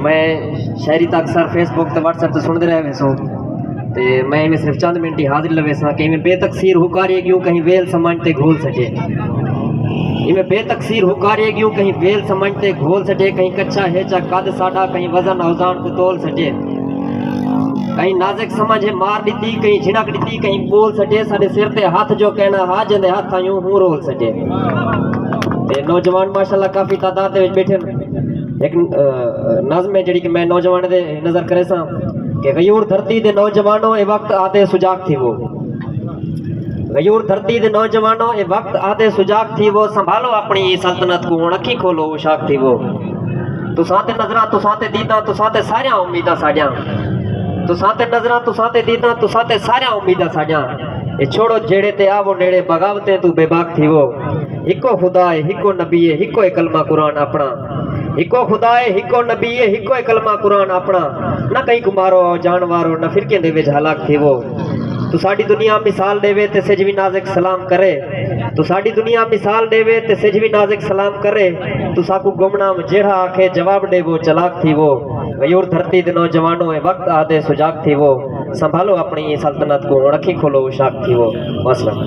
میں شہری تا اکثر فیس بک تے واٹس ایپ تے سنتے رہے ویسو تے میں میں صرف چند منٹ ہی حاضر لوے سا کہ میں بے تقصیر حکاری کیوں کہیں ویل سمجھتے گھول سکے، میں بے تقصیر حکاری کیوں کہیں ویل سمجھتے گھول سکے، کہیں کچھا ہے چا قد ساڈا کہیں وزن اوزان کو تول سکے، کہیں نازک سمجھ ہے مار دیتی کہیں جھڑک دیتی کہیں بول سکے، سارے سر تے ہاتھ جو کہنا ہا جندے ہاتھ یوں ہوں رول سکے۔ تے نوجوان ماشاءاللہ کافی تعداد دے وچ بیٹھے ایک نظم ہے جڑی کہ میں نوجوان دے نظر کرے سا کہ غیور دھرتی دے نوجوانوں اے وقت آتے سجاگ تھی وہ، غیور دھرتی دے نوجوانوں اے وقت آتے سجاگ تھی وہ، سنبھالو اپنی سلطنت کو اکھی کھولو شاک تھی وہ، تو ساتے نظراں تو ساتے دیداں تو ساتے ساریاں امیداں ساڈیاں، تو ساتے نظراں تو ساتے دیداں تو ساتے ساریاں امیداں ساڈیاں، اے چھوڑو جھیڑے تے آو نیڑے بغاوتیں تو بے باک تھی وہ، ہکو خدا ہے ہکو نبی ہے ہکو کلمہ قرآن اپنا، ہکو خدا ہے ہکو نبی ہے ہکو کلمہ قرآن اپنا، نہ کہیں کو مارو جانوارو نہ فرقے دے وچ ہلاک تھی وہ، تو ساڈی دنیا مثال دے وے تے سج بھی نازک سلام کرے، تو ساڈی دنیا مثال دے وے تے سج بھی نازک سلام کرے، تو ساکو گمنام جیڑا آکھے جواب دے وہ چلاک تھی وہ، غیور دھرتی دے نوجوانوں اے وقت آدے سجاگ تھی وہ، سنبھالو اپنی سلطنت کو رکھی کھولو شاک تھی وہ۔ وسلام۔